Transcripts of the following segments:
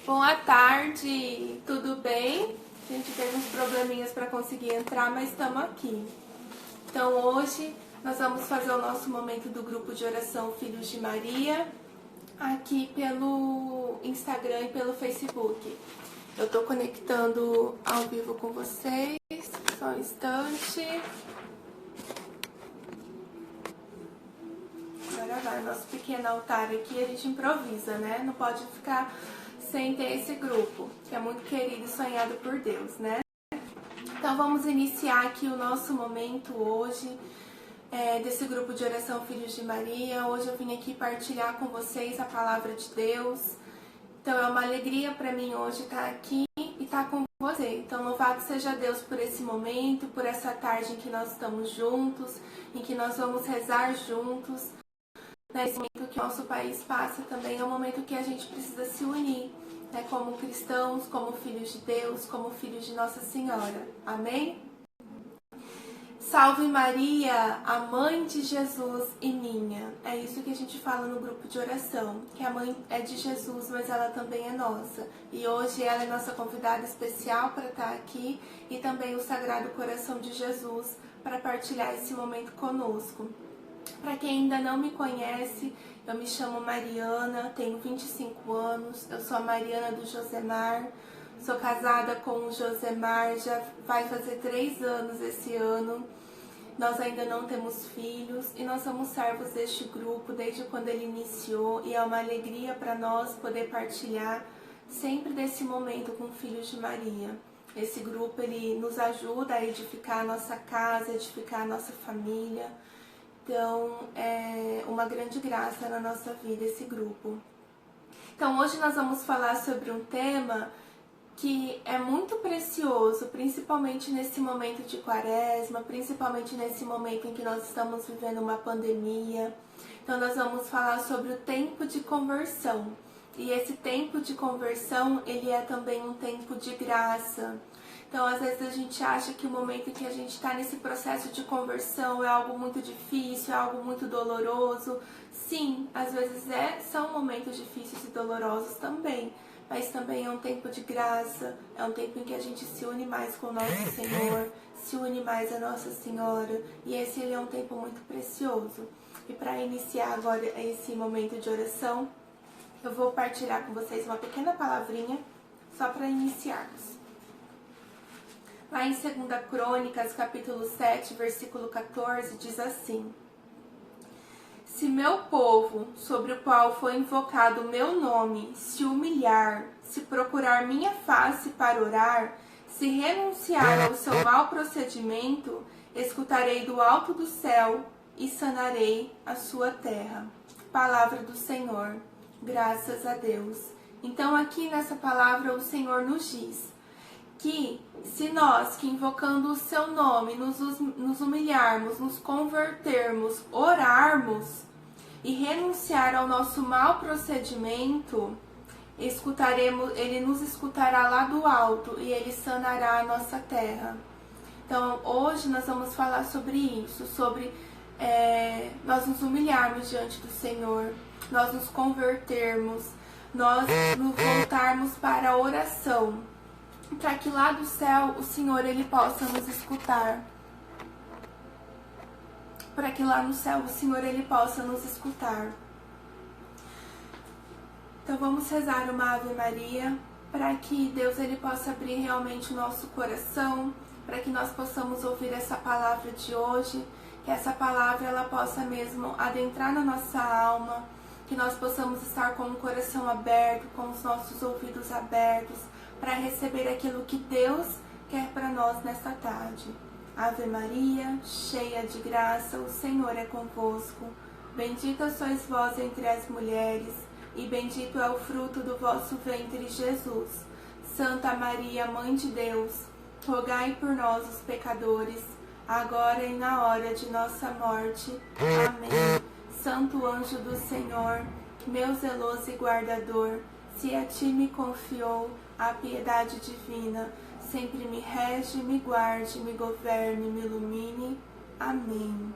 Boa tarde, tudo bem? A gente teve uns probleminhas para conseguir entrar, mas estamos aqui. Então hoje nós vamos fazer o nosso momento do grupo de oração Filhos de Maria, aqui pelo Instagram e pelo Facebook. Eu estou conectando ao vivo com vocês, só um instante. Agora vai, nosso pequeno altar aqui, a gente improvisa, né? Não pode ficar sem ter esse grupo, que é muito querido e sonhado por Deus, né? Então vamos iniciar aqui o nosso momento hoje, desse grupo de oração Filhos de Maria. Hoje eu vim aqui partilhar com vocês a palavra de Deus. Então é uma alegria para mim hoje estar aqui e estar com você. Então louvado seja Deus por esse momento, por essa tarde em que nós estamos juntos, em que nós vamos rezar juntos. Nesse momento que o nosso país passa também é um momento que a gente precisa se unir, né, como cristãos, como filhos de Deus, como filhos de Nossa Senhora. Amém? Salve Maria, a mãe de Jesus e minha. É isso que a gente fala no grupo de oração, que a mãe é de Jesus, mas ela também é nossa. E hoje ela é nossa convidada especial para estar aqui e também o Sagrado Coração de Jesus para partilhar esse momento conosco. Para quem ainda não me conhece, eu me chamo Mariana, tenho 25 anos, eu sou a Mariana do Josemar, sou casada com o Josemar, já vai fazer 3 anos esse ano. Nós ainda não temos filhos e nós somos servos deste grupo desde quando ele iniciou e é uma alegria para nós poder partilhar sempre desse momento com Filhos de Maria. Esse grupo ele nos ajuda a edificar a nossa casa, edificar a nossa família. Então, é uma grande graça na nossa vida esse grupo. Então, hoje nós vamos falar sobre um tema que é muito precioso, principalmente nesse momento de quaresma, principalmente nesse momento em que nós estamos vivendo uma pandemia. Então, nós vamos falar sobre o tempo de conversão. E esse tempo de conversão, ele é também um tempo de graça. Então, às vezes a gente acha que o momento que a gente está nesse processo de conversão é algo muito difícil, é algo muito doloroso. Sim, às vezes são momentos difíceis e dolorosos também, mas também é um tempo de graça, é um tempo em que a gente se une mais com o nosso Senhor, se une mais a Nossa Senhora, e esse é um tempo muito precioso. E para iniciar agora esse momento de oração, eu vou partilhar com vocês uma pequena palavrinha, só para iniciarmos. Lá em 2 Crônicas, capítulo 7, versículo 14, diz assim: Se meu povo, sobre o qual foi invocado o meu nome, se humilhar, se procurar minha face para orar, se renunciar ao seu mau procedimento, escutarei do alto do céu e sanarei a sua terra. Palavra do Senhor, graças a Deus. Então aqui nessa palavra o Senhor nos diz que se nós, que invocando o seu nome, nos humilharmos, nos convertermos, orarmos e renunciar ao nosso mau procedimento, ele nos escutará lá do alto e ele sanará a nossa terra. Então hoje nós vamos falar sobre isso, sobre nós nos humilharmos diante do Senhor, nós nos convertermos, nós nos voltarmos para a oração, para que lá do céu o Senhor ele possa nos escutar. Para que lá no céu o Senhor ele possa nos escutar. Então vamos rezar uma Ave Maria, para que Deus ele possa abrir realmente o nosso coração, para que nós possamos ouvir essa palavra de hoje, que essa palavra ela possa mesmo adentrar na nossa alma, que nós possamos estar com o coração aberto, com os nossos ouvidos abertos, para receber aquilo que Deus quer para nós nesta tarde. Ave Maria, cheia de graça, o Senhor é convosco. Bendita sois vós entre as mulheres, e bendito é o fruto do vosso ventre, Jesus. Santa Maria, Mãe de Deus, rogai por nós, os pecadores, agora e na hora de nossa morte. Amém. Santo anjo do Senhor, meu zeloso e guardador, se a ti me confiou a piedade divina, sempre me rege, me guarde, me governe, me ilumine. Amém.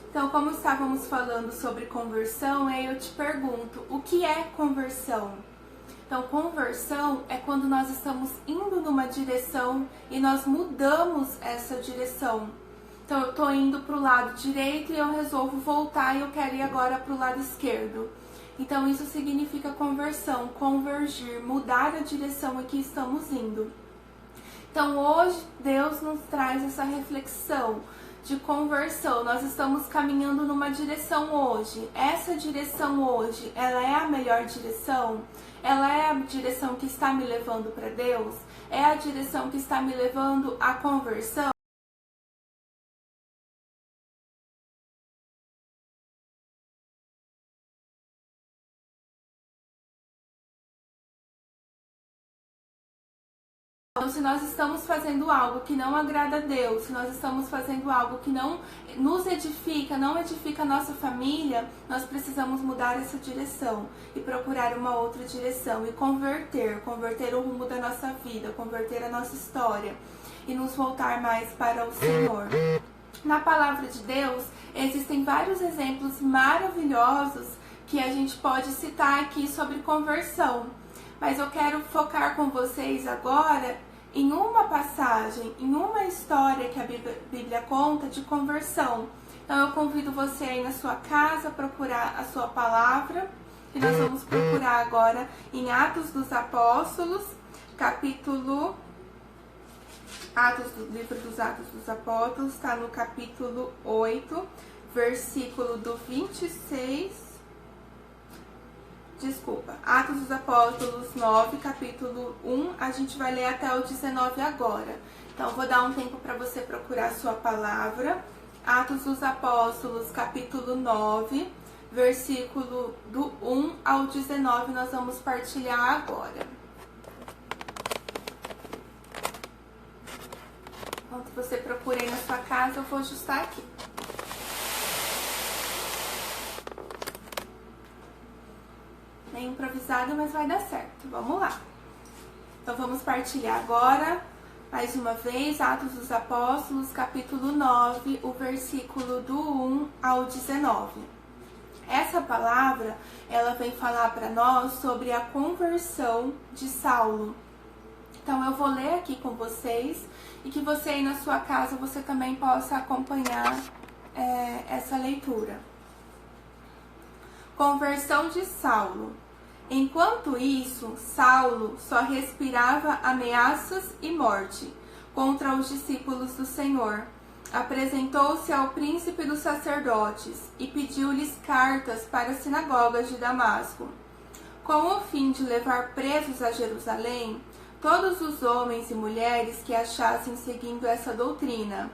Então, como estávamos falando sobre conversão, eu te pergunto, o que é conversão? Então, conversão é quando nós estamos indo numa direção e nós mudamos essa direção. Então, eu estou indo para o lado direito e eu resolvo voltar e eu quero ir agora para o lado esquerdo. Então, isso significa conversão, convergir, mudar a direção a que estamos indo. Então, hoje, Deus nos traz essa reflexão de conversão. Nós estamos caminhando numa direção hoje. Essa direção hoje, ela é a melhor direção? Ela é a direção que está me levando para Deus? É a direção que está me levando à conversão? Então, se nós estamos fazendo algo que não agrada a Deus, se nós estamos fazendo algo que não nos edifica, não edifica a nossa família, nós precisamos mudar essa direção e procurar uma outra direção e converter o rumo da nossa vida, converter a nossa história e nos voltar mais para o Senhor. Na palavra de Deus, existem vários exemplos maravilhosos que a gente pode citar aqui sobre conversão. Mas eu quero focar com vocês agora em uma passagem, em uma história que a Bíblia conta de conversão. Então eu convido você aí na sua casa a procurar a sua palavra. E nós vamos procurar agora em Atos dos Apóstolos, livro dos Atos dos Apóstolos, está no capítulo 8, versículo do 26... Atos dos Apóstolos 9, capítulo 1, a gente vai ler até o 19 agora. Então, vou dar um tempo para você procurar a sua palavra. Atos dos Apóstolos, capítulo 9, versículo do 1 ao 19, nós vamos partilhar agora. Enquanto você procura aí na sua casa, eu vou ajustar aqui. Meio improvisado, mas vai dar certo. Vamos lá. Então, vamos partilhar agora, mais uma vez, Atos dos Apóstolos, capítulo 9, o versículo do 1 ao 19. Essa palavra, ela vem falar para nós sobre a conversão de Saulo. Então, eu vou ler aqui com vocês e que você aí na sua casa, você também possa acompanhar essa leitura. Conversão de Saulo. Enquanto isso, Saulo só respirava ameaças e morte contra os discípulos do Senhor. Apresentou-se ao príncipe dos sacerdotes e pediu-lhes cartas para as sinagogas de Damasco, com o fim de levar presos a Jerusalém todos os homens e mulheres que achassem seguindo essa doutrina.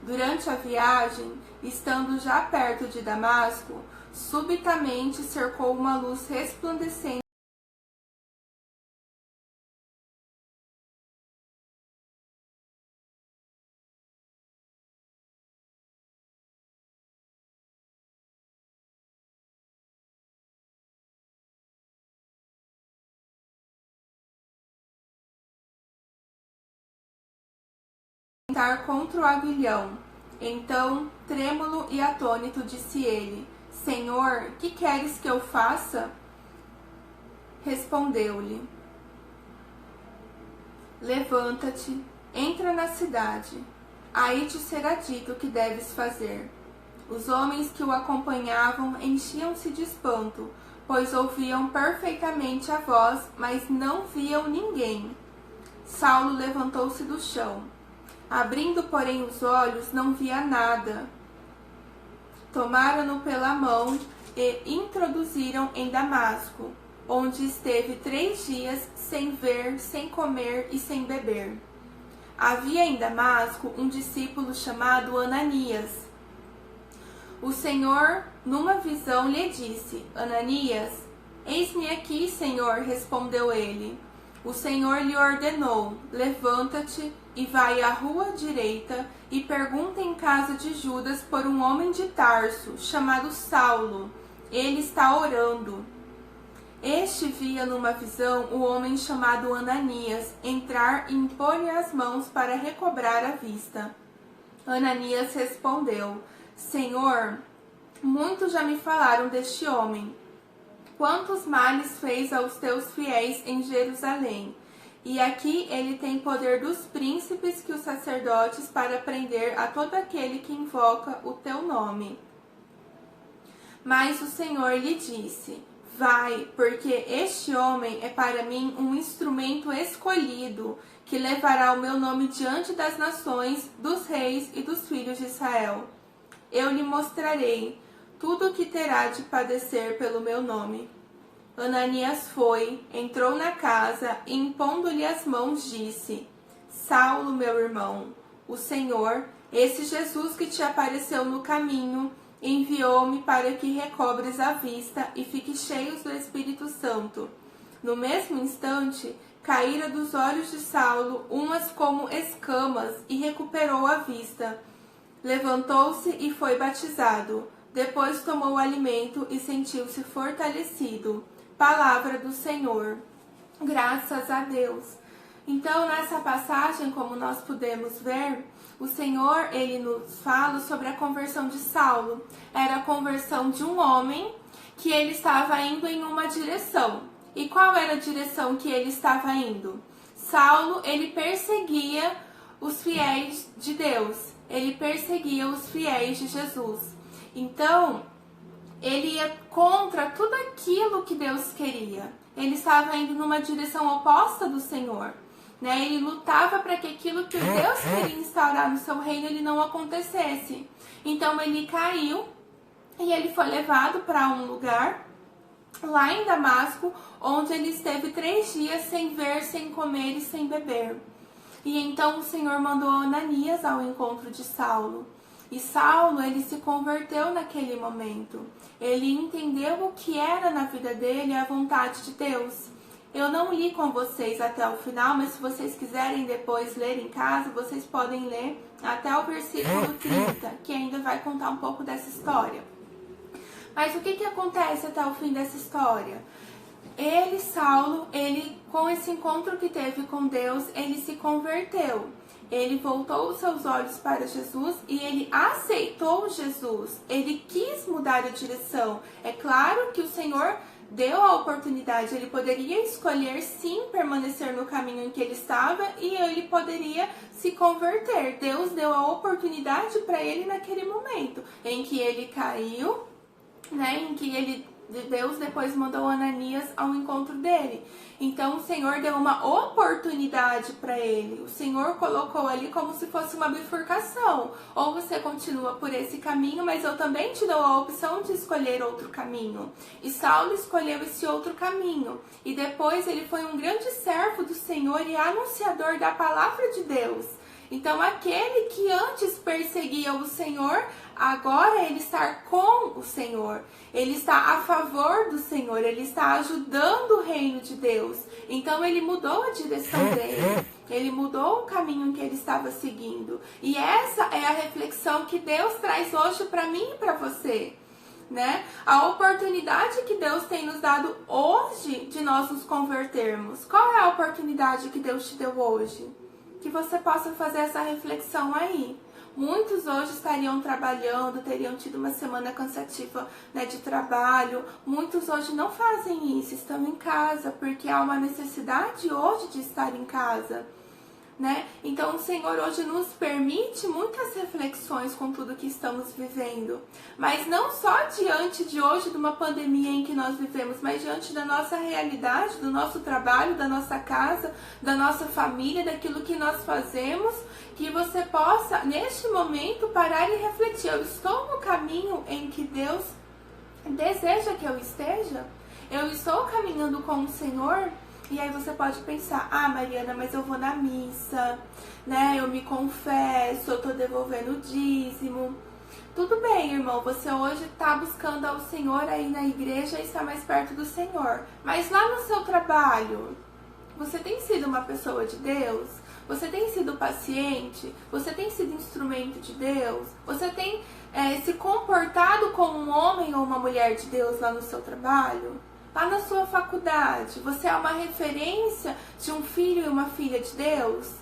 Durante a viagem, estando já perto de Damasco, subitamente cercou uma luz resplandecente contra o aguilhão. Então, trêmulo e atônito, disse ele: Senhor, que queres que eu faça? Respondeu-lhe: Levanta-te, entra na cidade, aí te será dito o que deves fazer. Os homens que o acompanhavam enchiam-se de espanto, pois ouviam perfeitamente a voz, mas não viam ninguém. Saulo levantou-se do chão. Abrindo, porém, os olhos, não via nada. Tomaram-no pela mão e introduziram em Damasco, onde esteve 3 dias sem ver, sem comer e sem beber. Havia em Damasco um discípulo chamado Ananias. O Senhor, numa visão, lhe disse: Ananias. Eis-me aqui, Senhor, respondeu ele. O Senhor lhe ordenou: levanta-te e vai à rua direita e pergunta em casa de Judas por um homem de Tarso, chamado Saulo. Ele está orando. Este via numa visão o homem chamado Ananias entrar e impor-lhe as mãos para recobrar a vista. Ananias respondeu: Senhor, muitos já me falaram deste homem. quantos males fez aos teus fiéis em Jerusalém. E aqui ele tem poder dos príncipes que os sacerdotes para prender a todo aquele que invoca o teu nome. Mas o Senhor lhe disse: vai, porque este homem é para mim um instrumento escolhido, que levará o meu nome diante das nações, dos reis e dos filhos de Israel. Eu lhe mostrarei tudo o que terá de padecer pelo meu nome. Ananias foi, entrou na casa e, impondo-lhe as mãos, disse: Saulo, meu irmão, o Senhor, esse Jesus que te apareceu no caminho, enviou-me para que recobres a vista e fiques cheios do Espírito Santo. No mesmo instante, caíra dos olhos de Saulo umas como escamas e recuperou a vista. Levantou-se e foi batizado. Depois tomou o alimento e sentiu-se fortalecido. Palavra do Senhor. Graças a Deus. Então, nessa passagem, como nós podemos ver, o Senhor, ele nos fala sobre a conversão de Saulo. Era a conversão de um homem que ele estava indo em uma direção. E qual era a direção que ele estava indo? Saulo, ele perseguia os fiéis de Deus. Ele perseguia os fiéis de Jesus. Então, ele ia contra tudo aquilo que Deus queria. Ele estava indo numa direção oposta do Senhor. Né? Ele lutava para que aquilo que Deus queria instaurar no seu reino ele não acontecesse. Então ele caiu e ele foi levado para um lugar lá em Damasco, onde ele esteve 3 dias sem ver, sem comer e sem beber. E então o Senhor mandou Ananias ao encontro de Saulo. E Saulo, ele se converteu naquele momento. Ele entendeu o que era na vida dele a vontade de Deus. Eu não li com vocês até o final, mas se vocês quiserem depois ler em casa, vocês podem ler até o versículo 30, que ainda vai contar um pouco dessa história. Mas o que acontece até o fim dessa história? Saulo, com esse encontro que teve com Deus, ele se converteu. Ele voltou os seus olhos para Jesus e ele aceitou Jesus. Ele quis mudar a direção. É claro que o Senhor deu a oportunidade. Ele poderia escolher sim permanecer no caminho em que ele estava e ele poderia se converter. Deus deu a oportunidade para ele naquele momento em que ele caiu, né? Em que Deus depois mandou Ananias ao encontro dele. Então o Senhor deu uma oportunidade para ele. O Senhor colocou ali como se fosse uma bifurcação. Ou você continua por esse caminho, mas eu também te dou a opção de escolher outro caminho. E Saulo escolheu esse outro caminho. E depois ele foi um grande servo do Senhor e anunciador da palavra de Deus. Então aquele que antes perseguia o Senhor, agora ele está com o Senhor. Ele está a favor do Senhor, ele está ajudando o reino de Deus. Então ele mudou a direção dele, ele mudou o caminho que ele estava seguindo. E essa é a reflexão que Deus traz hoje para mim e para você. Né? A oportunidade que Deus tem nos dado hoje de nós nos convertermos. Qual é a oportunidade que Deus te deu hoje? Que você possa fazer essa reflexão aí. Muitos hoje estariam trabalhando, teriam tido uma semana cansativa, né, de trabalho. Muitos hoje não fazem isso, estão em casa, porque há uma necessidade hoje de estar em casa. Né? Então o Senhor hoje nos permite muitas reflexões com tudo que estamos vivendo, mas não só diante de hoje de uma pandemia em que nós vivemos, mas diante da nossa realidade, do nosso trabalho, da nossa casa, da nossa família, daquilo que nós fazemos, que você possa neste momento parar e refletir: eu estou no caminho em que Deus deseja que eu esteja? Eu estou caminhando com o Senhor? E aí você pode pensar: ah, Mariana, mas eu vou na missa, né? Eu me confesso, eu tô devolvendo o dízimo. Tudo bem, irmão, você hoje tá buscando ao Senhor aí na igreja e está mais perto do Senhor. Mas lá no seu trabalho, você tem sido uma pessoa de Deus? Você tem sido paciente? Você tem sido instrumento de Deus? Você tem se comportado como um homem ou uma mulher de Deus lá no seu trabalho? Lá na sua faculdade, você é uma referência de um filho e uma filha de Deus?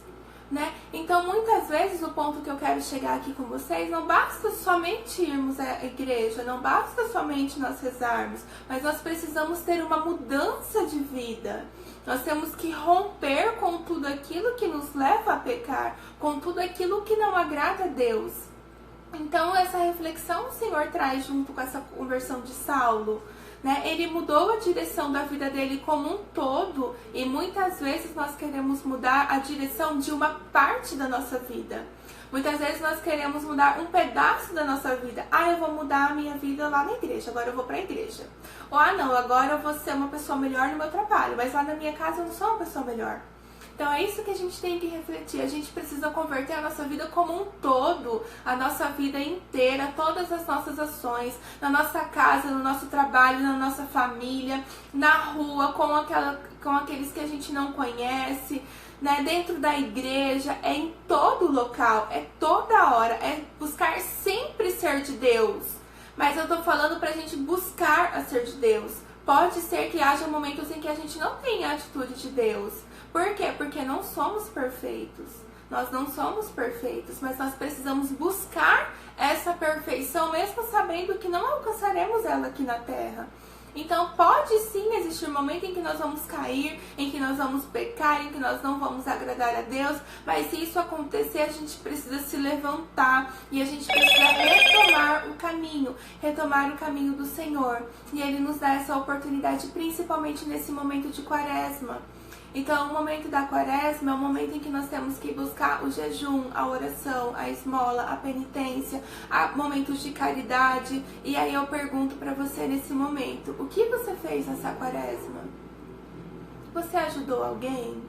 né? Então, muitas vezes, o ponto que eu quero chegar aqui com vocês, não basta somente irmos à igreja, não basta somente nós rezarmos, mas nós precisamos ter uma mudança de vida. Nós temos que romper com tudo aquilo que nos leva a pecar, com tudo aquilo que não agrada a Deus. Então, essa reflexão o Senhor traz junto com essa conversão de Saulo, né? Ele mudou a direção da vida dele como um todo, e muitas vezes nós queremos mudar a direção de uma parte da nossa vida. Muitas vezes nós queremos mudar um pedaço da nossa vida. Ah, eu vou mudar a minha vida lá na igreja, agora eu vou pra igreja. Ou, ah, não, agora eu vou ser uma pessoa melhor no meu trabalho, mas lá na minha casa eu não sou uma pessoa melhor. Então é isso que a gente tem que refletir. A gente precisa converter a nossa vida como um todo, a nossa vida inteira, todas as nossas ações, na nossa casa, no nosso trabalho, na nossa família, na rua, com aqueles que a gente não conhece, né? Dentro da igreja, é em todo local, é toda hora, é buscar sempre ser de Deus. Mas eu tô falando pra gente buscar a ser de Deus. Pode ser que haja momentos em que a gente não tenha a atitude de Deus. Por quê? Porque não somos perfeitos. Nós não somos perfeitos, mas nós precisamos buscar essa perfeição, mesmo sabendo que não alcançaremos ela aqui na Terra. Então pode sim existir um momento em que nós vamos cair, em que nós vamos pecar, em que nós não vamos agradar a Deus, mas se isso acontecer, a gente precisa se levantar e a gente precisa retomar o caminho do Senhor. E Ele nos dá essa oportunidade, principalmente nesse momento de Quaresma. Então, o momento da Quaresma é o momento em que nós temos que buscar o jejum, a oração, a esmola, a penitência, momentos de caridade. E aí eu pergunto para você nesse momento, o que você fez nessa Quaresma? Você ajudou alguém?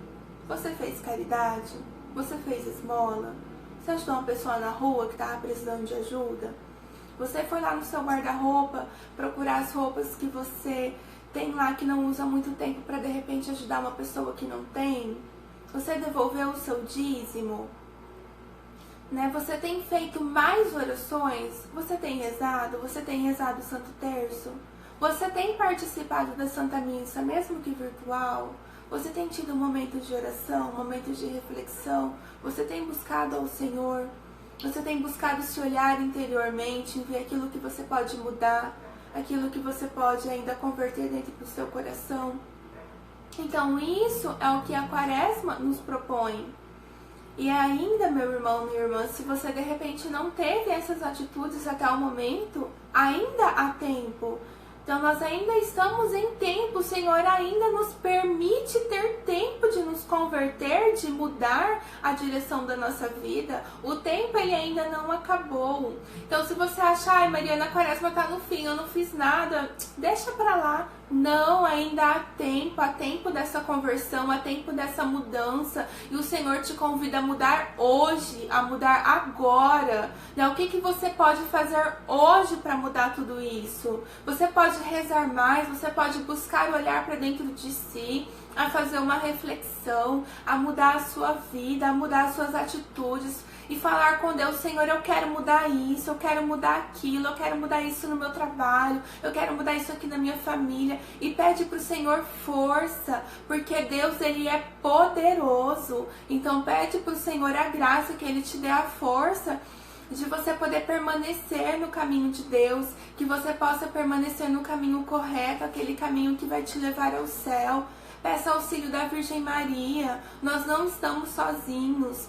Você fez caridade? Você fez esmola? Você ajudou uma pessoa na rua que estava precisando de ajuda? Você foi lá no seu guarda-roupa procurar as roupas que você tem lá que não usa muito tempo para de repente ajudar uma pessoa que não tem? Você devolveu o seu dízimo? Né? Você tem feito mais orações? Você tem rezado? Você tem rezado o Santo Terço? Você tem participado da Santa Missa, mesmo que virtual? Você tem tido momentos de oração, momentos de reflexão? Você tem buscado ao Senhor? Você tem buscado se olhar interiormente, em ver aquilo que você pode mudar, aquilo que você pode ainda converter dentro do seu coração? Então isso é o que a Quaresma nos propõe. E ainda, meu irmão, minha irmã, se você de repente não teve essas atitudes até o momento, ainda há tempo. Então nós ainda estamos em tempo, o Senhor ainda nos permite ter tempo de nos converter, de mudar a direção da nossa vida. O tempo ele ainda não acabou. Então se você achar, ai Mariana, a Quaresma tá no fim, eu não fiz nada, deixa pra lá. Não, ainda há tempo dessa conversão, há tempo dessa mudança. E o Senhor te convida a mudar hoje, a mudar agora. Né? O que você pode fazer hoje para mudar tudo isso? Você pode rezar mais, você pode buscar olhar para dentro de si, a fazer uma reflexão, a mudar a sua vida, a mudar as suas atitudes e falar com Deus: Senhor, eu quero mudar isso, eu quero mudar aquilo, eu quero mudar isso no meu trabalho, eu quero mudar isso aqui na minha família. E pede pro Senhor força, porque Deus ele é poderoso. Então pede pro Senhor a graça, que Ele te dê a força de você poder permanecer no caminho de Deus, que você possa permanecer no caminho correto, aquele caminho que vai te levar ao céu. Peça auxílio da Virgem Maria, nós não estamos sozinhos.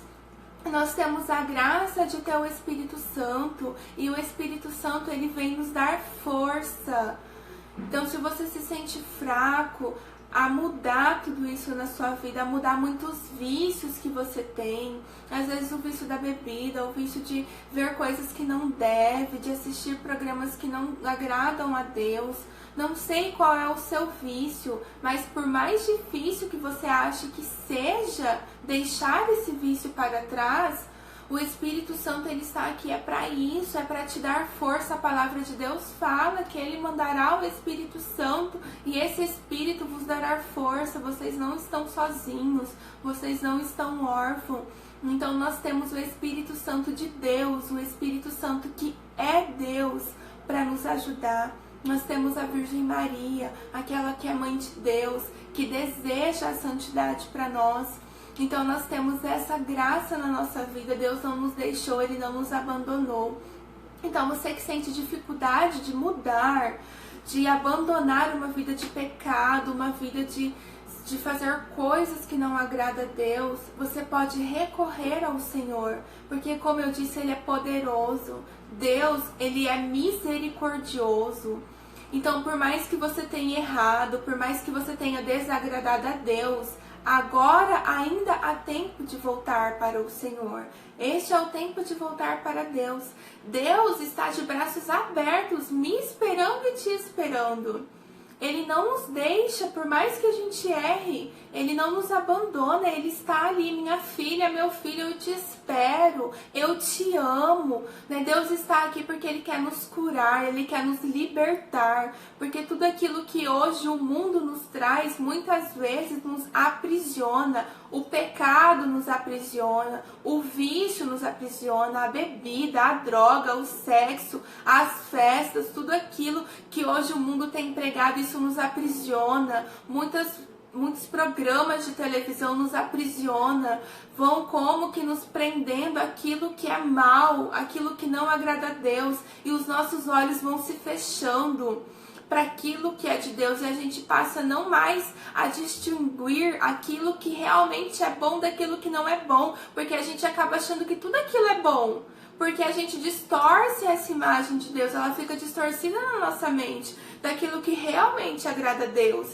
Nós temos a graça de ter o Espírito Santo, e o Espírito Santo ele vem nos dar força. Então se você se sente fraco, a mudar tudo isso na sua vida, a mudar muitos vícios que você tem, às vezes o vício da bebida, o vício de ver coisas que não deve, de assistir programas que não agradam a Deus. Não sei qual é o seu vício, mas por mais difícil que você ache que seja deixar esse vício para trás, o Espírito Santo ele está aqui, é para isso, é para te dar força. A palavra de Deus fala que Ele mandará o Espírito Santo e esse Espírito vos dará força. Vocês não estão sozinhos, vocês não estão órfãos. Então nós temos o Espírito Santo de Deus, o Espírito Santo que é Deus, para nos ajudar. Nós temos a Virgem Maria, aquela que é mãe de Deus, que deseja a santidade para nós. Então nós temos essa graça na nossa vida. Deus não nos deixou, Ele não nos abandonou. Então você que sente dificuldade de mudar, de abandonar uma vida de pecado, uma vida de fazer coisas que não agrada a Deus, você pode recorrer ao Senhor, porque como eu disse, Ele é poderoso. Deus, Ele é misericordioso. Então, por mais que você tenha errado, por mais que você tenha desagradado a Deus, agora ainda há tempo de voltar para o Senhor. Este é o tempo de voltar para Deus. Deus está de braços abertos, me esperando e te esperando. Ele não nos deixa, por mais que a gente erre, Ele não nos abandona, Ele está ali, minha filha, meu filho, eu te espero, eu te amo, né? Deus está aqui porque Ele quer nos curar, Ele quer nos libertar, porque tudo aquilo que hoje o mundo nos traz, muitas vezes nos aprisiona, o pecado nos aprisiona, o vício nos aprisiona, a bebida, a droga, o sexo, as festas, tudo aquilo que hoje o mundo tem pregado, isso nos aprisiona. Muitos programas de televisão nos aprisiona, vão como que nos prendendo aquilo que é mal, aquilo que não agrada a Deus, e os nossos olhos vão se fechando para aquilo que é de Deus, e a gente passa não mais a distinguir aquilo que realmente é bom daquilo que não é bom, porque a gente acaba achando que tudo aquilo é bom, porque a gente distorce essa imagem de Deus, ela fica distorcida na nossa mente, daquilo que realmente agrada a Deus.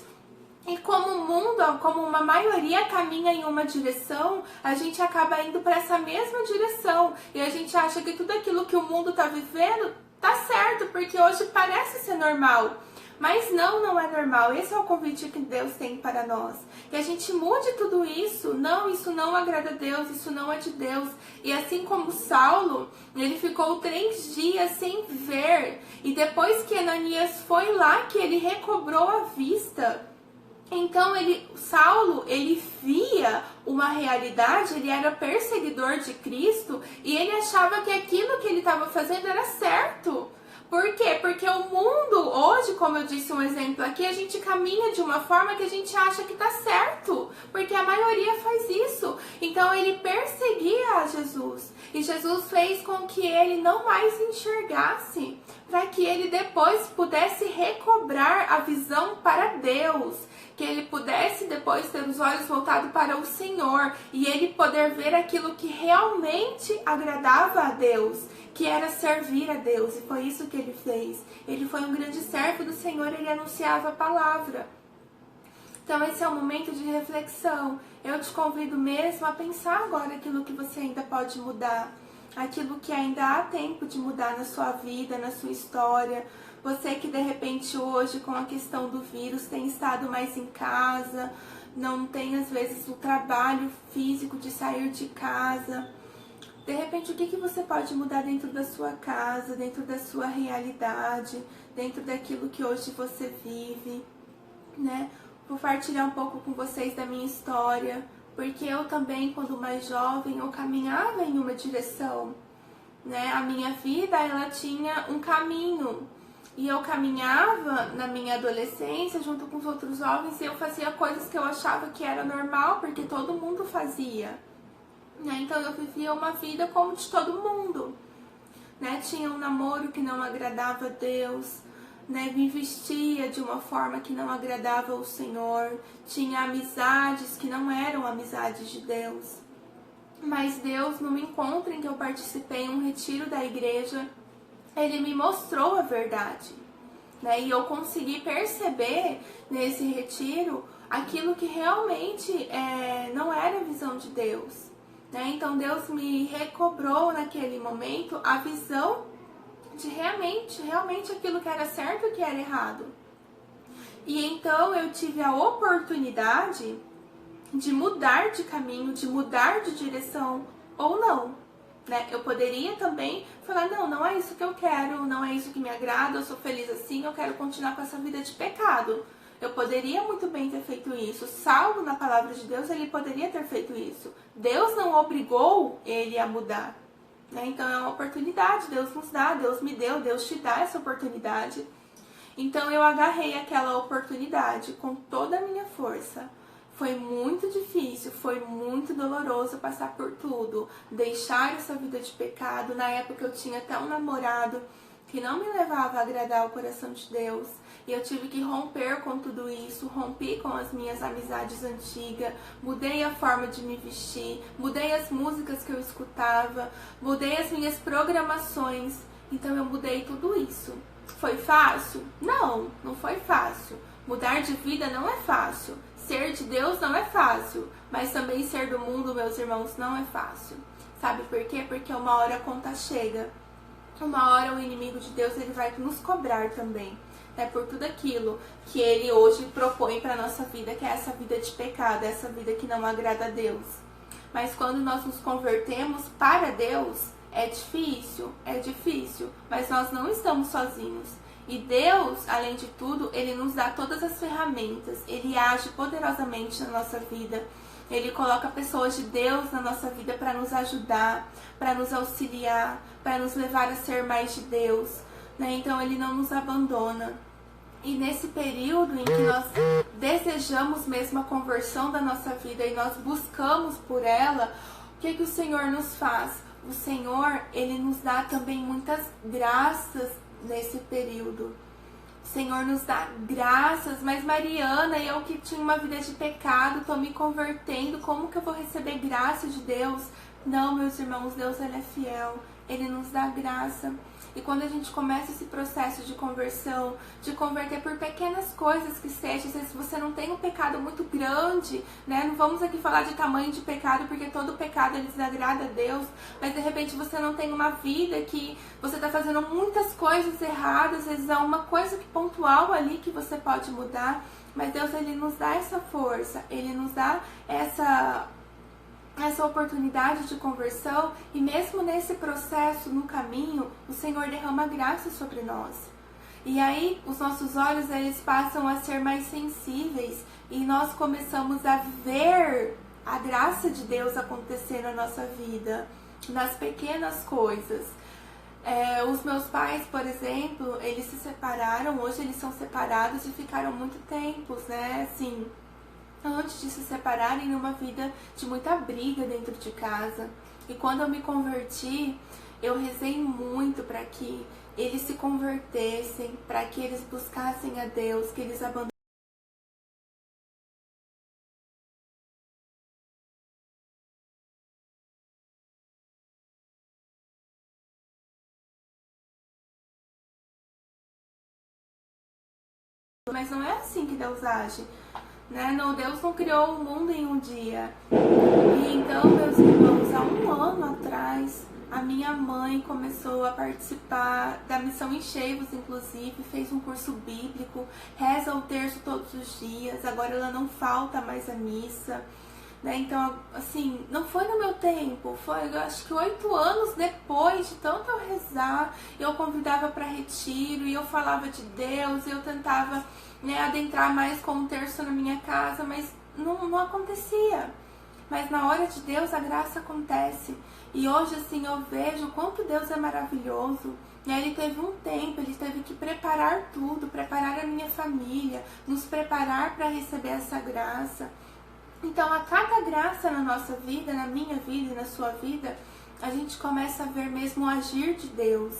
E como o mundo, como uma maioria caminha em uma direção, a gente acaba indo para essa mesma direção, e a gente acha que tudo aquilo que o mundo está vivendo tá certo, porque hoje parece ser normal. Mas não é normal. Esse é o convite que Deus tem para nós. Que a gente mude tudo isso. Não, isso não agrada a Deus, isso não é de Deus. E assim como Saulo, ele ficou 3 dias sem ver. E depois que Ananias foi lá, que ele recobrou a vista. Então Saulo, ele via uma realidade, ele era perseguidor de Cristo e ele achava que aquilo que ele estava fazendo era certo. Por quê? Porque o mundo, hoje, como eu disse um exemplo aqui, a gente caminha de uma forma que a gente acha que está certo, porque a maioria faz isso. Então ele perseguia a Jesus, e Jesus fez com que ele não mais enxergasse, para que ele depois pudesse recobrar a visão para Deus, que ele pudesse depois ter os olhos voltados para o Senhor, e ele poder ver aquilo que realmente agradava a Deus, que era servir a Deus, e foi isso que ele fez. Ele foi um grande servo do Senhor, ele anunciava a palavra. Então esse é um momento de reflexão. Eu te convido mesmo a pensar agora aquilo que você ainda pode mudar, aquilo que ainda há tempo de mudar na sua vida, na sua história. Você que de repente hoje, com a questão do vírus, tem estado mais em casa, não tem às vezes o trabalho físico de sair de casa. De repente, o que você pode mudar dentro da sua casa, dentro da sua realidade, dentro daquilo que hoje você vive, né? Vou partilhar um pouco com vocês da minha história, porque eu também, quando mais jovem, eu caminhava em uma direção, né? A minha vida, ela tinha um caminho, e eu caminhava na minha adolescência junto com os outros jovens, e eu fazia coisas que eu achava que era normal, porque todo mundo fazia. Então eu vivia uma vida como de todo mundo, né? Tinha um namoro que não agradava a Deus, né? Me vestia de uma forma que não agradava ao Senhor, tinha amizades que não eram amizades de Deus. Mas Deus, num encontro em que eu participei em um retiro da igreja, Ele me mostrou a verdade, né? E eu consegui perceber nesse retiro aquilo que realmente não era a visão de Deus. Então Deus me recobrou naquele momento a visão de realmente aquilo que era certo e o que era errado. E então eu tive a oportunidade de mudar de caminho, de mudar de direção ou não. Eu poderia também falar, não é isso que eu quero, não é isso que me agrada, eu sou feliz assim, eu quero continuar com essa vida de pecado. Eu poderia muito bem ter feito isso. Saulo, na palavra de Deus, ele poderia ter feito isso. Deus não obrigou ele a mudar. Então é uma oportunidade, Deus nos dá, Deus me deu, Deus te dá essa oportunidade. Então eu agarrei aquela oportunidade com toda a minha força. Foi muito difícil, foi muito doloroso passar por tudo, deixar essa vida de pecado. Na época eu tinha até um namorado que não me levava a agradar o coração de Deus. E eu tive que romper com tudo isso, rompi com as minhas amizades antigas, mudei a forma de me vestir, mudei as músicas que eu escutava, mudei as minhas programações. Então eu mudei tudo isso. Foi fácil? Não, não foi fácil. Mudar de vida não é fácil. Ser de Deus não é fácil. Mas também ser do mundo, meus irmãos, não é fácil. Sabe por quê? Porque uma hora a conta chega. Uma hora o inimigo de Deus ele vai nos cobrar também. Por tudo aquilo que ele hoje propõe para a nossa vida, que é essa vida de pecado, essa vida que não agrada a Deus. Mas quando nós nos convertemos para Deus, é difícil, mas nós não estamos sozinhos. E Deus, além de tudo, Ele nos dá todas as ferramentas, Ele age poderosamente na nossa vida. Ele coloca pessoas de Deus na nossa vida para nos ajudar, para nos auxiliar, para nos levar a ser mais de Deus. Então Ele não nos abandona. E nesse período em que nós desejamos mesmo a conversão da nossa vida e nós buscamos por ela, o que o Senhor nos faz? O Senhor, Ele nos dá também muitas graças nesse período. O Senhor nos dá graças, mas Mariana, eu que tinha uma vida de pecado, estou me convertendo, como que eu vou receber graça de Deus? Não, meus irmãos, Deus Ele é fiel, Ele nos dá graça. E quando a gente começa esse processo de conversão, de converter por pequenas coisas que sejam, se você não tem um pecado muito grande, Não vamos aqui falar de tamanho de pecado, porque todo pecado ele desagrada a Deus, mas de repente você não tem uma vida que você está fazendo muitas coisas erradas, às vezes há uma coisa pontual ali que você pode mudar, mas Deus ele nos dá essa força, Ele nos dá essa oportunidade de conversão, e mesmo nesse processo, no caminho, o Senhor derrama graça sobre nós. E aí os nossos olhos eles passam a ser mais sensíveis e nós começamos a ver a graça de Deus acontecer na nossa vida, nas pequenas coisas. Os meus pais, por exemplo, eles se separaram, hoje eles são separados e ficaram muito tempos, assim, antes de se separarem, numa vida de muita briga dentro de casa. E quando eu me converti, eu rezei muito para que eles se convertessem, para que eles buscassem a Deus, que eles abandonassem. Mas não é assim que Deus age. Deus não criou o mundo em um dia. E então, meus irmãos, há um ano atrás, a minha mãe começou a participar da Missão Enchei-vos, inclusive, fez um curso bíblico, reza o terço todos os dias, agora ela não falta mais à missa. Então, assim, não foi no meu tempo, foi, eu acho que 8 anos depois de tanto eu rezar, eu convidava para retiro, e eu falava de Deus, eu tentava adentrar mais com o terço na minha casa, mas não acontecia. Mas na hora de Deus a graça acontece. E hoje assim eu vejo o quanto Deus é maravilhoso. Ele teve um tempo, Ele teve que preparar tudo, preparar a minha família, nos preparar para receber essa graça. Então a cada graça na nossa vida, na minha vida e na sua vida, a gente começa a ver mesmo o agir de Deus.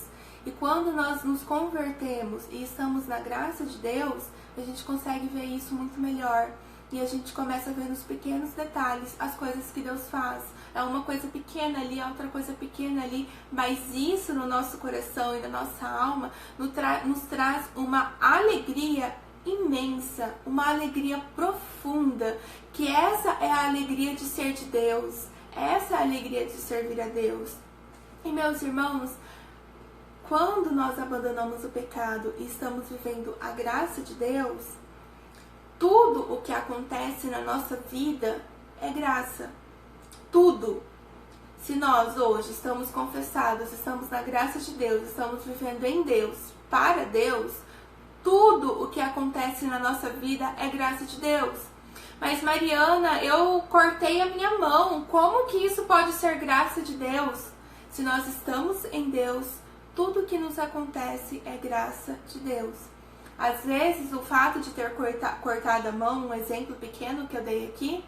E quando nós nos convertemos e estamos na graça de Deus, a gente consegue ver isso muito melhor. E a gente começa a ver nos pequenos detalhes as coisas que Deus faz. É uma coisa pequena ali, é outra coisa pequena ali, mas isso no nosso coração e na nossa alma nos traz uma alegria imensa, uma alegria profunda, que essa é a alegria de ser de Deus, essa é a alegria de servir a Deus. E meus irmãos, quando nós abandonamos o pecado e estamos vivendo a graça de Deus, tudo o que acontece na nossa vida é graça. Tudo. Se nós hoje estamos confessados, estamos na graça de Deus, estamos vivendo em Deus, para Deus, tudo o que acontece na nossa vida é graça de Deus. Mas Mariana, eu cortei a minha mão, como que isso pode ser graça de Deus? Se nós estamos em Deus, tudo que nos acontece é graça de Deus. Às vezes, o fato de ter cortado a mão, um exemplo pequeno que eu dei aqui,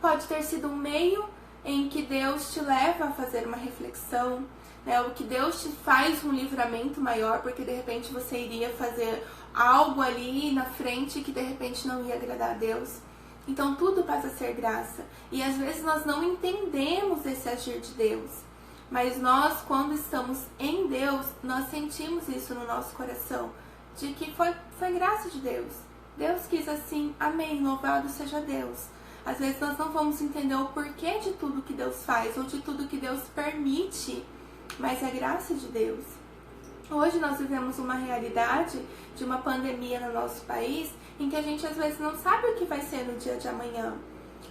pode ter sido um meio em que Deus te leva a fazer uma reflexão, né? O que Deus te faz um livramento maior, porque de repente você iria fazer algo ali na frente que de repente não ia agradar a Deus. Então tudo passa a ser graça. E às vezes nós não entendemos esse agir de Deus. Mas nós, quando estamos em Deus, nós sentimos isso no nosso coração, de que foi graça de Deus. Deus quis assim, amém, louvado seja Deus. Às vezes nós não vamos entender o porquê de tudo que Deus faz, ou de tudo que Deus permite, mas é graça de Deus. Hoje nós vivemos uma realidade de uma pandemia no nosso país, em que a gente às vezes não sabe o que vai ser no dia de amanhã.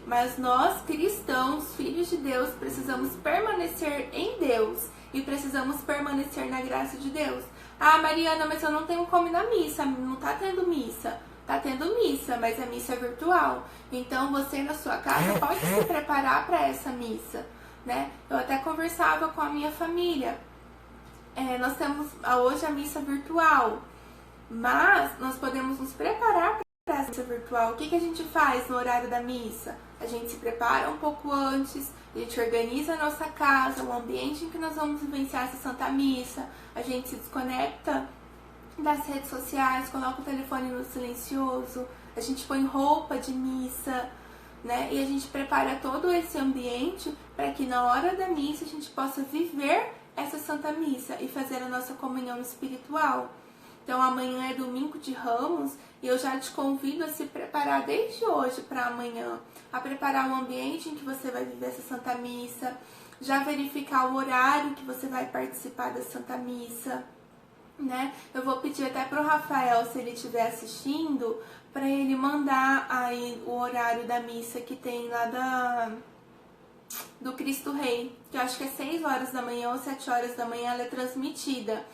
Mas nós, cristãos, filhos de Deus, precisamos permanecer em Deus e precisamos permanecer na graça de Deus. Ah, Mariana, mas eu não tenho como ir na missa, não tá tendo missa. Tá tendo missa, mas a missa é virtual. Então você na sua casa pode se preparar para essa missa, né? Eu até conversava com a minha família. Nós temos hoje a missa virtual, mas nós podemos nos preparar para essa missa virtual. O que a gente faz no horário da missa? A gente se prepara um pouco antes, a gente organiza a nossa casa, o ambiente em que nós vamos vivenciar essa Santa Missa, a gente se desconecta das redes sociais, coloca o telefone no silencioso, a gente põe roupa de missa, né? E a gente prepara todo esse ambiente para que na hora da missa a gente possa viver essa Santa Missa e fazer a nossa comunhão espiritual. Então amanhã é domingo de Ramos e eu já te convido a se preparar desde hoje para amanhã, a preparar o ambiente em que você vai viver essa Santa Missa, já verificar o horário que você vai participar da Santa Missa, né? Eu vou pedir até pro Rafael, se ele estiver assistindo, para ele mandar aí o horário da missa que tem lá do Cristo Rei, que eu acho que é 6 horas da manhã ou 7 horas da manhã ela é transmitida.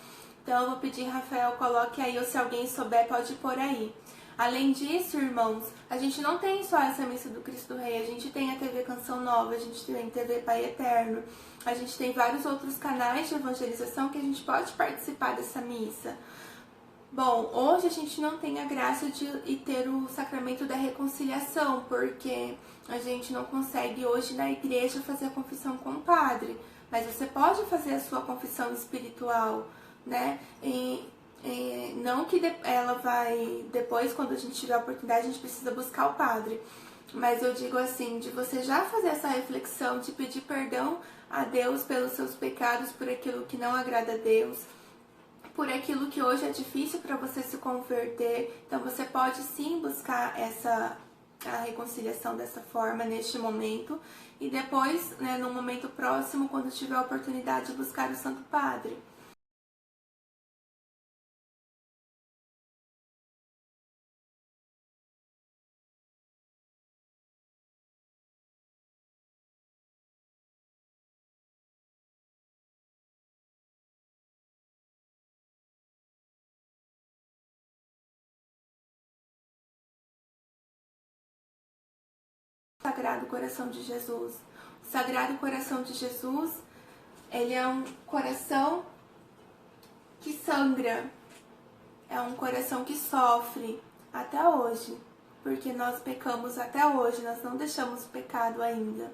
Então eu vou pedir, Rafael, coloque aí, ou se alguém souber pode pôr aí. Além disso, irmãos, a gente não tem só essa missa do Cristo Rei, a gente tem a TV Canção Nova, a gente tem a TV Pai Eterno, a gente tem vários outros canais de evangelização que a gente pode participar dessa missa. Bom, hoje a gente não tem a graça de ter o sacramento da reconciliação, porque a gente não consegue hoje na igreja fazer a confissão com o padre, mas você pode fazer a sua confissão espiritual, né? Não que ela vai, depois, quando a gente tiver a oportunidade, a gente precisa buscar o padre. Mas eu digo assim, de você já fazer essa reflexão, de pedir perdão a Deus pelos seus pecados, por aquilo que não agrada a Deus, por aquilo que hoje é difícil para você se converter. Então você pode sim buscar a reconciliação dessa forma, neste momento. E depois, né, no momento próximo, quando tiver a oportunidade de buscar o Santo Padre. Sagrado Coração de Jesus. O Sagrado Coração de Jesus, ele é um coração que sangra, é um coração que sofre até hoje, porque nós pecamos até hoje, nós não deixamos o pecado ainda.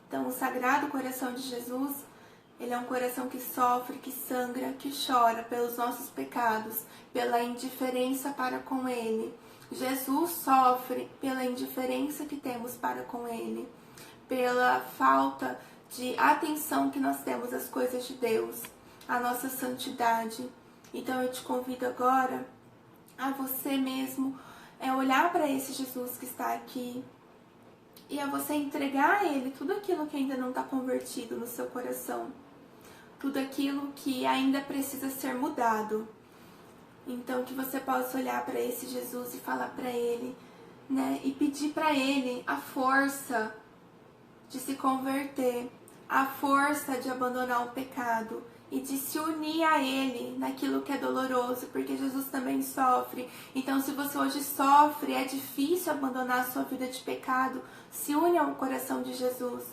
Então, o Sagrado Coração de Jesus, ele é um coração que sofre, que sangra, que chora pelos nossos pecados, pela indiferença para com ele. Jesus sofre pela indiferença que temos para com ele, pela falta de atenção que nós temos às coisas de Deus, à nossa santidade. Então eu te convido agora a você mesmo olhar para esse Jesus que está aqui e a você entregar a ele tudo aquilo que ainda não está convertido no seu coração, tudo aquilo que ainda precisa ser mudado. Então que você possa olhar para esse Jesus e falar para ele, né, e pedir para ele a força de se converter, a força de abandonar o pecado e de se unir a ele naquilo que é doloroso, porque Jesus também sofre. Então, se você hoje sofre, é difícil abandonar a sua vida de pecado, se une ao coração de Jesus.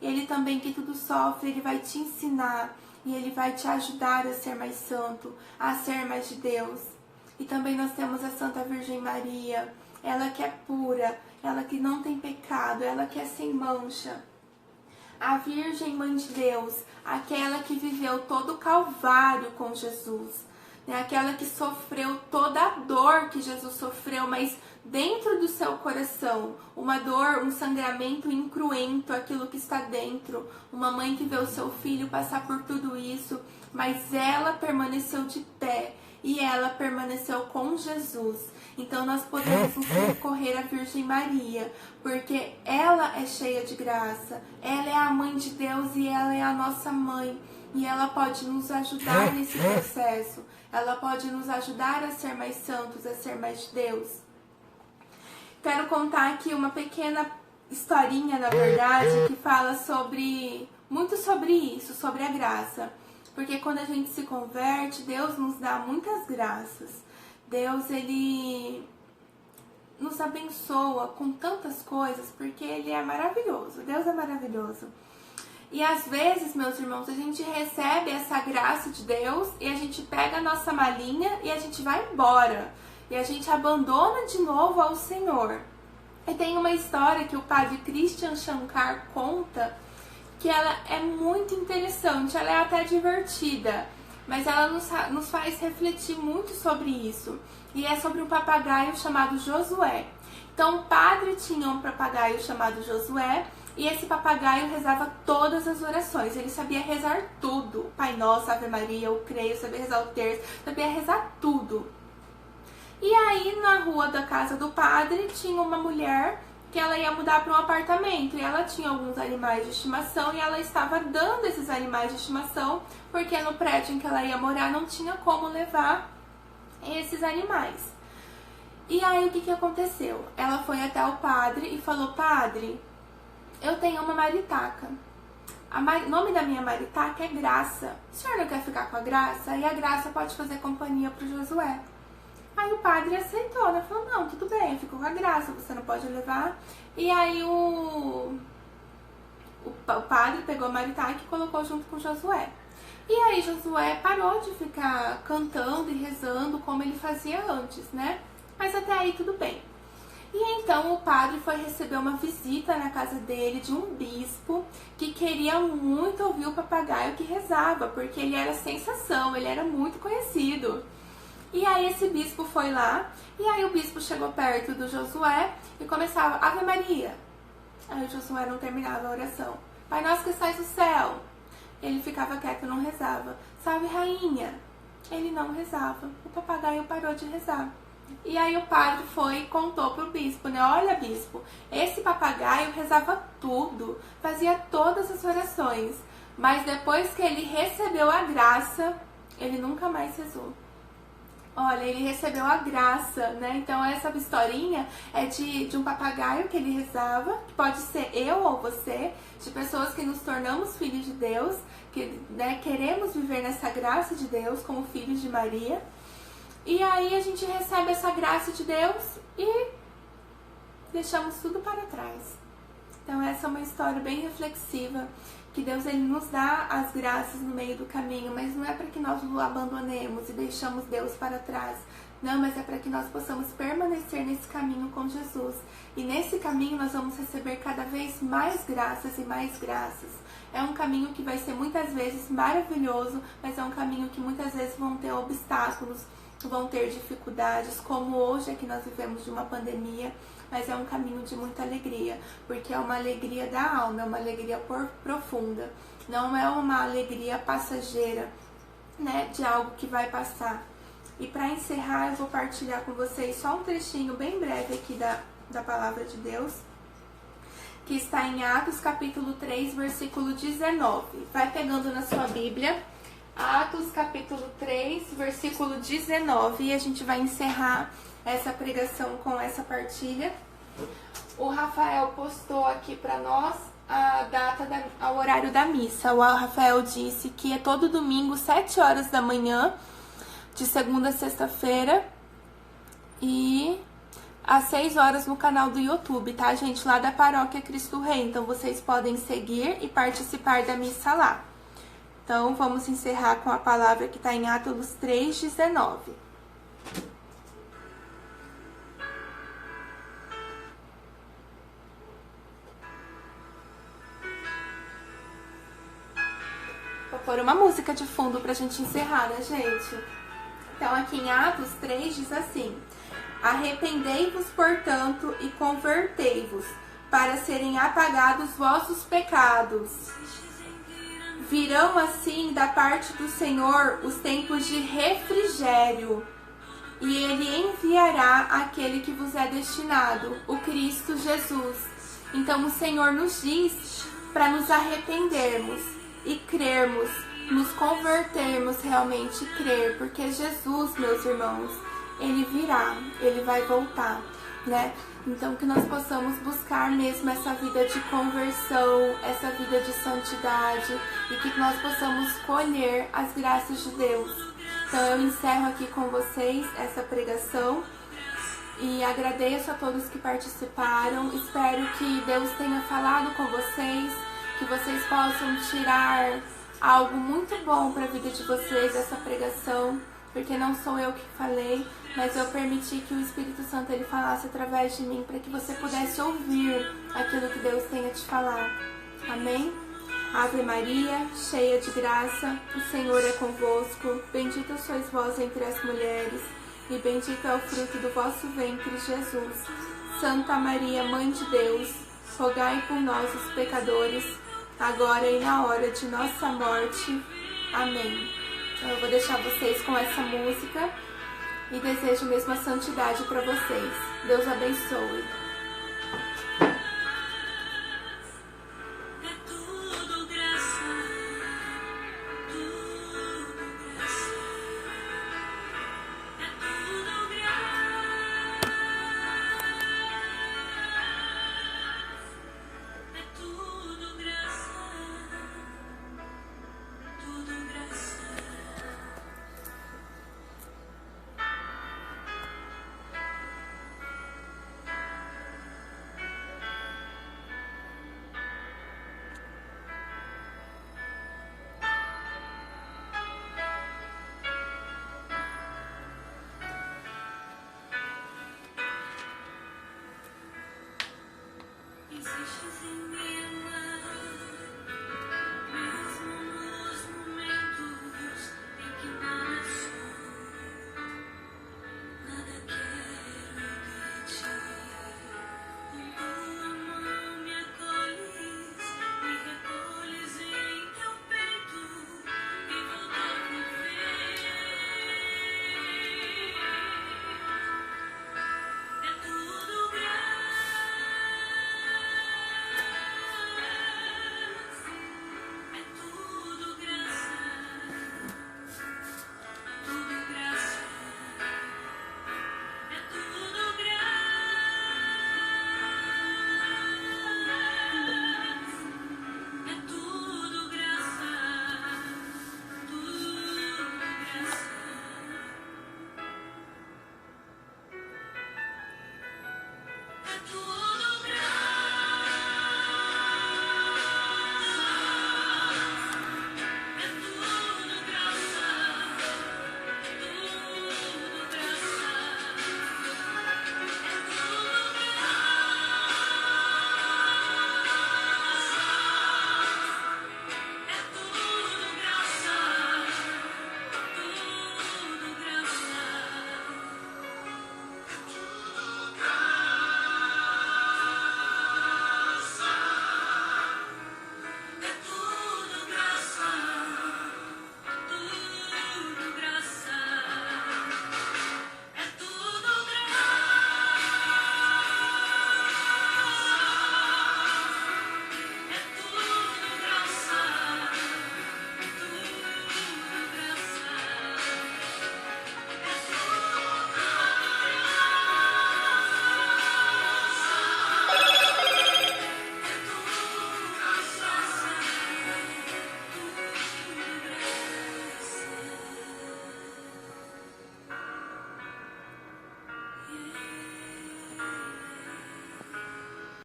Ele também, que tudo sofre, ele vai te ensinar e ele vai te ajudar a ser mais santo, a ser mais de Deus. E também nós temos a Santa Virgem Maria, ela que é pura, ela que não tem pecado, ela que é sem mancha. A Virgem Mãe de Deus, aquela que viveu todo o Calvário com Jesus, né? Aquela que sofreu toda a dor que Jesus sofreu, mas dentro do seu coração, uma dor, um sangramento incruento, aquilo que está dentro. Uma mãe que vê o seu filho passar por tudo isso, mas ela permaneceu de pé e ela permaneceu com Jesus. Então nós podemos nos recorrer à Virgem Maria, porque ela é cheia de graça, ela é a Mãe de Deus e ela é a nossa mãe. E ela pode nos ajudar nesse processo, ela pode nos ajudar a ser mais santos, a ser mais de Deus. Quero contar aqui uma pequena historinha, na verdade, que fala muito sobre isso, sobre a graça. Porque quando a gente se converte, Deus nos dá muitas graças. Deus, Ele nos abençoa com tantas coisas, porque Ele é maravilhoso. Deus é maravilhoso. E às vezes, meus irmãos, a gente recebe essa graça de Deus e a gente pega a nossa malinha e a gente vai embora. E a gente abandona de novo ao Senhor. E tem uma história que o padre Christian Shankar conta, que ela é muito interessante, ela é até divertida, mas ela nos faz refletir muito sobre isso. E é sobre um papagaio chamado Josué. Então o padre tinha um papagaio chamado Josué, e esse papagaio rezava todas as orações. Ele sabia rezar tudo. Pai Nosso, Ave Maria, eu creio, sabia rezar o terço, sabia rezar tudo. E aí na rua da casa do padre tinha uma mulher que ela ia mudar para um apartamento e ela tinha alguns animais de estimação e ela estava dando esses animais de estimação porque no prédio em que ela ia morar não tinha como levar esses animais. E aí o que aconteceu? Ela foi até o padre e falou: padre, eu tenho uma maritaca. O nome da minha maritaca é Graça. O senhor não quer ficar com a Graça? E a Graça pode fazer companhia para o Josué. Aí o padre aceitou, né? Falou: não, tudo bem, eu fico com a Graça, você não pode levar. E aí o padre pegou a maritaca e colocou junto com Josué. E aí Josué parou de ficar cantando e rezando como ele fazia antes, né? Mas até aí tudo bem. E então o padre foi receber uma visita na casa dele de um bispo que queria muito ouvir o papagaio que rezava, porque ele era sensação, ele era muito conhecido. E aí esse bispo foi lá, e aí o bispo chegou perto do Josué e começava: Ave Maria. Aí o Josué não terminava a oração. Pai Nosso que estás no céu. Ele ficava quieto, não rezava. Salve Rainha. Ele não rezava. O papagaio parou de rezar. E aí o padre foi e contou pro bispo, né? Olha, bispo, esse papagaio rezava tudo, fazia todas as orações, mas depois que ele recebeu a graça, ele nunca mais rezou. Olha, ele recebeu a graça, né? Então essa historinha é de um papagaio que ele rezava, que pode ser eu ou você, de pessoas que nos tornamos filhos de Deus, que, né, queremos viver nessa graça de Deus como filhos de Maria. E aí a gente recebe essa graça de Deus e deixamos tudo para trás. Então essa é uma história bem reflexiva, que Deus, ele nos dá as graças no meio do caminho, mas não é para que nós o abandonemos e deixamos Deus para trás. Não, mas é para que nós possamos permanecer nesse caminho com Jesus. E nesse caminho nós vamos receber cada vez mais graças e mais graças. É um caminho que vai ser muitas vezes maravilhoso, mas é um caminho que muitas vezes vão ter obstáculos, vão ter dificuldades, como hoje é que nós vivemos de uma pandemia, mas é um caminho de muita alegria, porque é uma alegria da alma, é uma alegria profunda, não é uma alegria passageira, né, de algo que vai passar. E para encerrar, eu vou partilhar com vocês só um trechinho bem breve aqui da Palavra de Deus, que está em Atos capítulo 3, versículo 19. Vai pegando na sua Bíblia, Atos capítulo 3, versículo 19, e a gente vai encerrar essa pregação com essa partilha. O Rafael postou aqui para nós a data, o horário da missa. O Rafael disse que é todo domingo, 7 horas da manhã, de segunda a sexta-feira, e às 6 horas no canal do YouTube, tá, gente? Lá da Paróquia Cristo Rei. Então vocês podem seguir e participar da missa lá. Então, vamos encerrar com a palavra que está em Atos 3:19. pôr uma música de fundo pra gente encerrar, né, gente? Então, aqui em Atos 3 diz assim: arrependei-vos, portanto, e convertei-vos, para serem apagados vossos pecados. Virão assim da parte do Senhor os tempos de refrigério, e Ele enviará aquele que vos é destinado, o Cristo Jesus. Então o Senhor nos diz para nos arrependermos e crermos, nos convertermos realmente e crer, porque Jesus, meus irmãos, Ele virá, Ele vai voltar, né? Então que nós possamos buscar mesmo essa vida de conversão, essa vida de santidade, e que nós possamos colher as graças de Deus. Então eu encerro aqui com vocês essa pregação e agradeço a todos que participaram. Espero que Deus tenha falado com vocês, que vocês possam tirar algo muito bom para a vida de vocês dessa pregação, porque não sou eu que falei, mas eu permiti que o Espírito Santo ele falasse através de mim, para que você pudesse ouvir aquilo que Deus tem a te falar. Amém? Ave Maria, cheia de graça, o Senhor é convosco, bendita sois vós entre as mulheres, e bendito é o fruto do vosso ventre, Jesus. Santa Maria, Mãe de Deus, rogai por nós, os pecadores, agora e na hora de nossa morte. Amém. Então, eu vou deixar vocês com essa música e desejo mesmo a santidade para vocês. Deus abençoe.